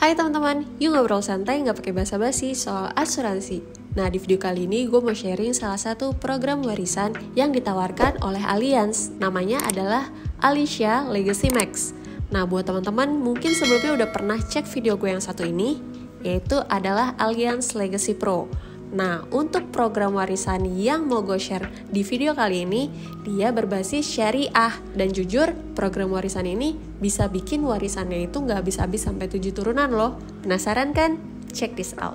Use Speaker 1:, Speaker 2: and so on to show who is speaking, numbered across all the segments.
Speaker 1: Hai teman-teman, yuk ngobrol santai nggak pakai basa-basi soal asuransi. Nah, di video kali ini gue mau sharing salah satu program warisan yang ditawarkan oleh Allianz. Namanya adalah Alicia Legacy Max. Nah, buat teman-teman mungkin sebelumnya udah pernah cek video gue yang satu ini, yaitu adalah Allianz Legacy Pro. Nah, untuk program warisan yang mau gue share di video kali ini, dia berbasis syariah. Dan jujur, program warisan ini bisa bikin warisannya itu nggak habis-habis sampai 7 turunan loh. Penasaran kan? Check this out.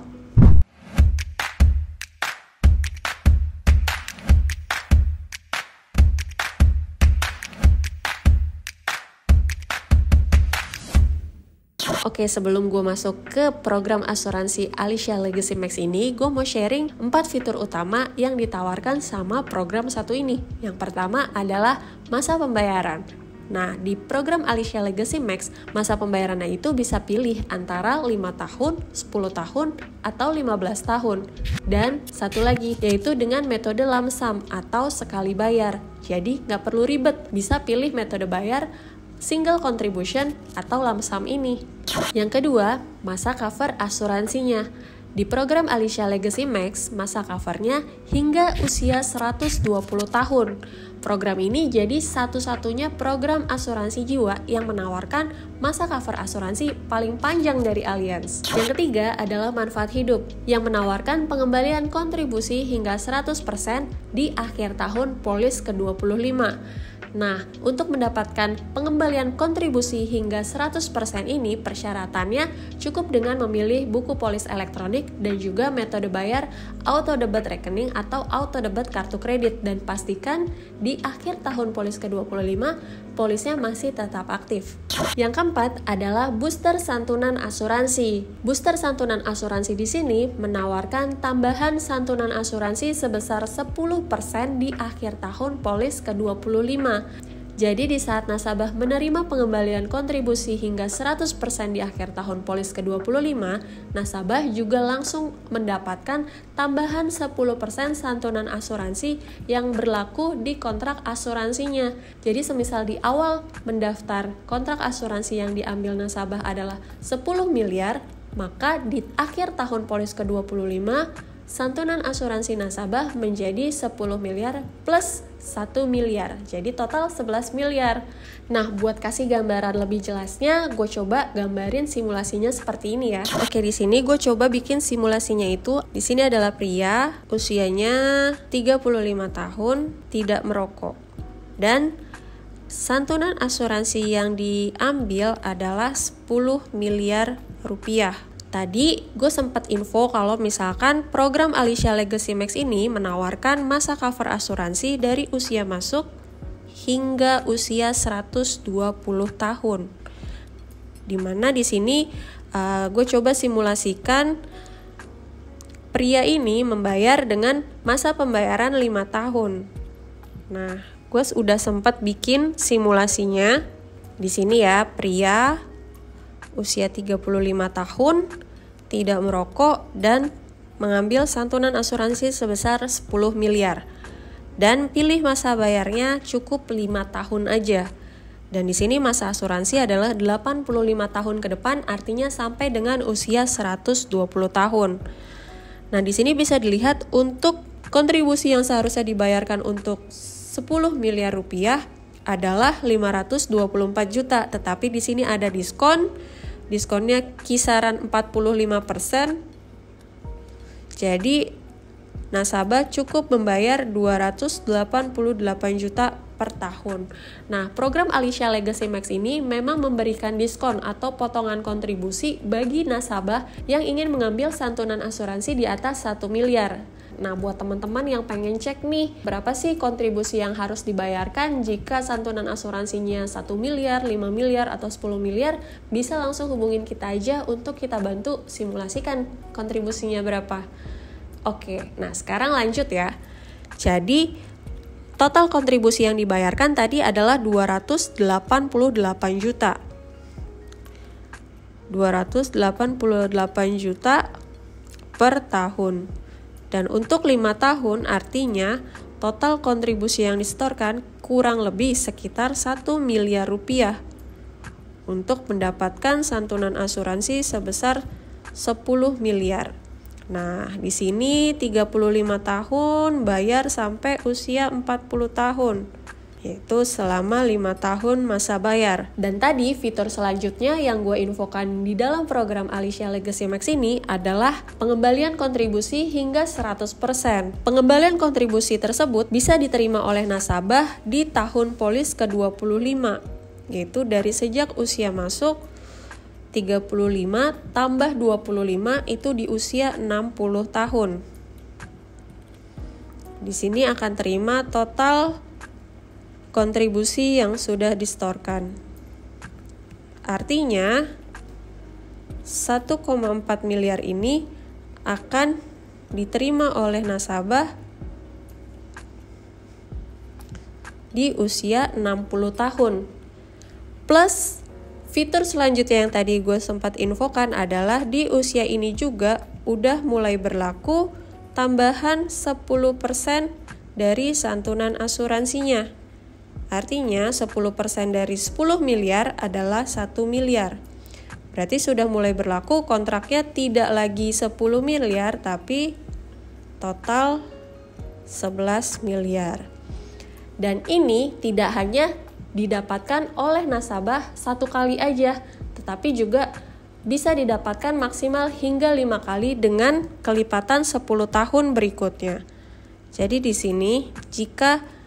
Speaker 1: Oke, sebelum gue masuk ke program asuransi Alicia Legacy Max ini, gue mau sharing 4 fitur utama yang ditawarkan sama program satu ini. Yang pertama adalah masa pembayaran. Nah, di program Alicia Legacy Max, masa pembayarannya itu bisa pilih antara 5 tahun, 10 tahun, atau 15 tahun. Dan satu lagi, yaitu dengan metode lump sum atau sekali bayar. Jadi, nggak perlu ribet, bisa pilih metode bayar single contribution atau lump sum ini. Yang kedua, masa cover asuransinya. Di program Alicia Legacy Max, masa covernya hingga usia 120 tahun. Program ini jadi satu-satunya program asuransi jiwa yang menawarkan masa cover asuransi paling panjang dari Allianz. Yang ketiga adalah manfaat hidup, yang menawarkan pengembalian kontribusi hingga 100% di akhir tahun polis ke-25. Nah, untuk mendapatkan pengembalian kontribusi hingga 100% ini, persyaratannya cukup dengan memilih buku polis elektronik dan juga metode bayar auto debit rekening atau auto debit kartu kredit, dan pastikan di akhir tahun polis ke-25 polisnya masih tetap aktif. Yang keempat adalah booster santunan asuransi. Booster santunan asuransi di sini menawarkan tambahan santunan asuransi sebesar 10% di akhir tahun polis ke-25. Jadi di saat nasabah menerima pengembalian kontribusi hingga 100% di akhir tahun polis ke-25, nasabah juga langsung mendapatkan tambahan 10% santunan asuransi yang berlaku di kontrak asuransinya. Jadi semisal di awal mendaftar kontrak asuransi yang diambil nasabah adalah 10 miliar, maka di akhir tahun polis ke-25, santunan asuransi nasabah menjadi 10 miliar plus 1 miliar, jadi total 11 miliar. Nah, buat kasih gambaran lebih jelasnya, gue coba gambarin simulasinya seperti ini ya. Oke, di sini gue coba bikin simulasinya itu. Di sini adalah pria, usianya 35 tahun, tidak merokok. Dan santunan asuransi yang diambil adalah 10 miliar rupiah. Tadi gue sempat info kalau misalkan program Alicia Legacy Max ini menawarkan masa cover asuransi dari usia masuk hingga usia 120 tahun. Dimana di sini gue coba simulasikan pria ini membayar dengan masa pembayaran 5 tahun. Nah, gue udah sempat bikin simulasinya. Di sini ya, pria usia 35 tahun, tidak merokok, dan mengambil santunan asuransi sebesar 10 miliar. Dan pilih masa bayarnya cukup 5 tahun aja. Dan di sini masa asuransi adalah 85 tahun ke depan, artinya sampai dengan usia 120 tahun. Nah, di sini bisa dilihat untuk kontribusi yang seharusnya dibayarkan untuk 10 miliar rupiah adalah 524 juta, tetapi di sini ada diskon. Diskonnya kisaran 45%. Jadi nasabah cukup membayar 288 juta per tahun. Nah, program Alicia Legacy Max ini memang memberikan diskon atau potongan kontribusi bagi nasabah yang ingin mengambil santunan asuransi di atas 1 miliar. Nah, buat teman-teman yang pengen cek nih, berapa sih kontribusi yang harus dibayarkan jika santunan asuransinya 1 miliar, 5 miliar, atau 10 miliar, bisa langsung hubungin kita aja untuk kita bantu simulasikan kontribusinya berapa. Oke, nah sekarang lanjut ya. Jadi, total kontribusi yang dibayarkan tadi adalah 288 juta. 288 juta per tahun. Dan untuk 5 tahun artinya total kontribusi yang disetorkan kurang lebih sekitar 1 miliar rupiah. untuk mendapatkan santunan asuransi sebesar 10 miliar. Nah, di sini 35 tahun bayar sampai usia 40 tahun. Yaitu selama 5 tahun masa bayar. Dan tadi fitur selanjutnya yang gue infokan di dalam program Alicia Legacy Max ini adalah pengembalian kontribusi hingga 100%. Pengembalian kontribusi tersebut bisa diterima oleh nasabah di tahun polis ke-25, yaitu dari sejak usia masuk 35 tambah 25 itu di usia 60 tahun. Di sini akan terima total kontribusi yang sudah disetorkan. Artinya 1,4 miliar ini akan diterima oleh nasabah di usia 60 tahun. Plus fitur selanjutnya yang tadi gue sempat infokan adalah di usia ini juga udah mulai berlaku tambahan 10% dari santunan asuransinya. Artinya 10% dari 10 miliar adalah 1 miliar. Berarti sudah mulai berlaku kontraknya tidak lagi 10 miliar tapi total 11 miliar. Dan ini tidak hanya didapatkan oleh nasabah satu kali aja, tetapi juga bisa didapatkan maksimal hingga 5 kali dengan kelipatan 10 tahun berikutnya. Jadi di sini jika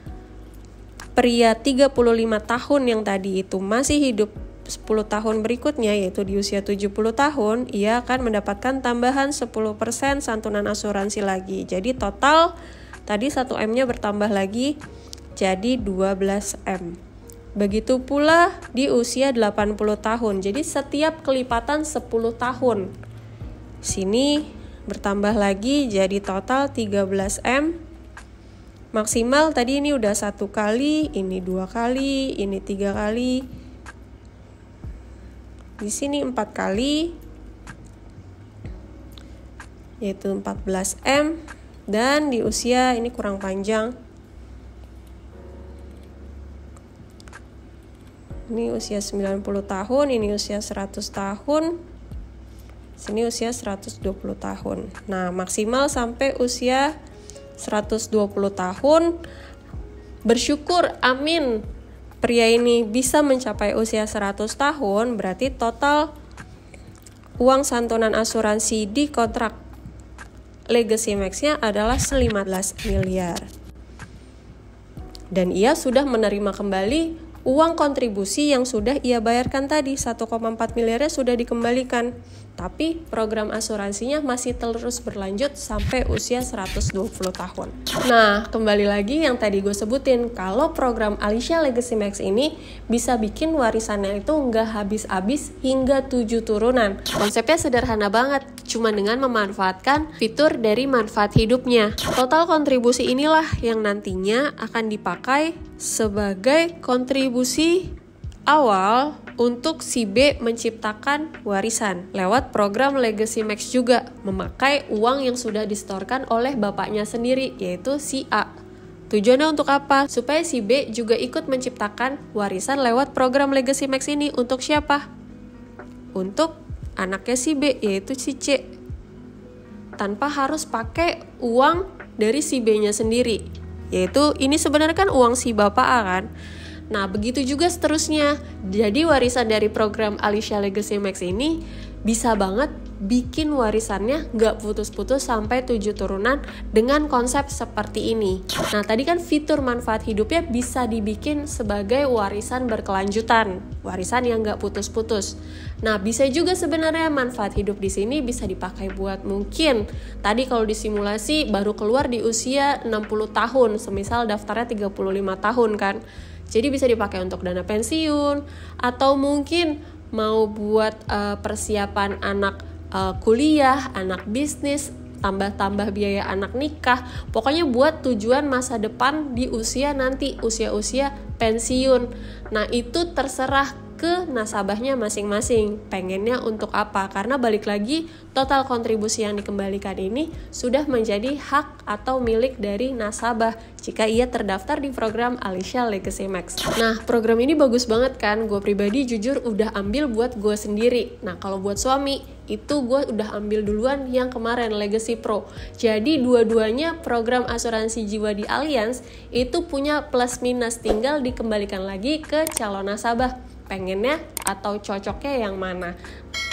Speaker 1: pria 35 tahun yang tadi itu masih hidup 10 tahun berikutnya, yaitu di usia 70 tahun, ia akan mendapatkan tambahan 10% santunan asuransi lagi. Jadi total tadi 1M-nya bertambah lagi jadi 12M. Begitu pula di usia 80 tahun. Jadi setiap kelipatan 10 tahun. Sini bertambah lagi jadi total 13M. Maksimal tadi ini udah 1 kali, ini 2 kali, ini 3 kali. Di sini 4 kali, yaitu 14M. Dan di usia ini kurang panjang. Ini usia 90 tahun, ini usia 100 tahun. Sini usia 120 tahun. Nah, maksimal sampai usia 120 tahun. Bersyukur, amin, pria ini bisa mencapai usia 100 tahun. Berarti total uang santunan asuransi di kontrak Legacy Max-nya adalah 15 miliar. Dan ia sudah menerima kembali uang kontribusi yang sudah ia bayarkan tadi, 1,4 miliarnya sudah dikembalikan. Tapi program asuransinya masih terus berlanjut sampai usia 120 tahun. Nah, kembali lagi yang tadi gue sebutin, kalau program Alicia Legacy Max ini bisa bikin warisannya itu nggak habis-habis hingga 7 turunan. Konsepnya sederhana banget, cuma dengan memanfaatkan fitur dari manfaat hidupnya. Total kontribusi inilah yang nantinya akan dipakai sebagai kontribusi awal untuk si B menciptakan warisan lewat program Legacy Max juga, memakai uang yang sudah disetorkan oleh bapaknya sendiri, yaitu si A. Tujuannya untuk apa? Supaya si B juga ikut menciptakan warisan lewat program Legacy Max ini. Untuk siapa? Untuk anaknya si B, yaitu si C. Tanpa harus pakai uang dari si B-nya sendiri. Yaitu ini sebenarnya kan uang si bapak A kan. Nah, begitu juga seterusnya. Jadi warisan dari program Alicia Legacy Max ini bisa banget bikin warisannya gak putus-putus sampai 7 turunan dengan konsep seperti ini. Nah, tadi kan fitur manfaat hidupnya bisa dibikin sebagai warisan berkelanjutan, warisan yang gak putus-putus. Nah, bisa juga sebenarnya manfaat hidup di sini bisa dipakai buat mungkin tadi kalau disimulasi baru keluar di usia 60 tahun, semisal daftarnya 35 tahun kan. Jadi bisa dipakai untuk dana pensiun atau mungkin mau buat persiapan anak kuliah, anak bisnis, tambah-tambah biaya anak nikah. Pokoknya buat tujuan masa depan di usia nanti, usia-usia pensiun. Nah, itu terserah ke nasabahnya masing-masing. Pengennya untuk apa? Karena balik lagi, total kontribusi yang dikembalikan ini sudah menjadi hak atau milik dari nasabah jika ia terdaftar di program Alicia Legacy Max. Nah, program ini bagus banget kan? Gue pribadi jujur udah ambil buat gue sendiri. Nah, kalau buat suami, itu gue udah ambil duluan yang kemarin Legacy Pro. Jadi dua-duanya program asuransi jiwa di Allianz itu punya plus minus, tinggal dikembalikan lagi ke calon nasabah. Pengennya atau cocoknya yang mana?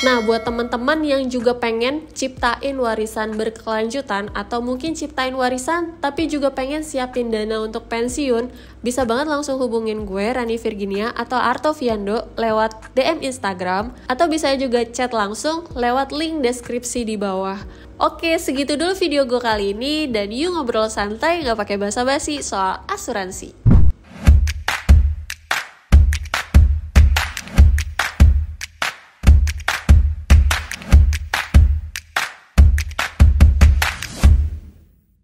Speaker 1: Nah, buat teman-teman yang juga pengen ciptain warisan berkelanjutan atau mungkin ciptain warisan tapi juga pengen siapin dana untuk pensiun, bisa banget langsung hubungin gue, Rani Virginia atau Artoviando lewat DM Instagram, atau bisa juga chat langsung lewat link deskripsi di bawah. Oke, segitu dulu video gue kali ini, dan yuk ngobrol santai gak pakai basa-basi soal asuransi.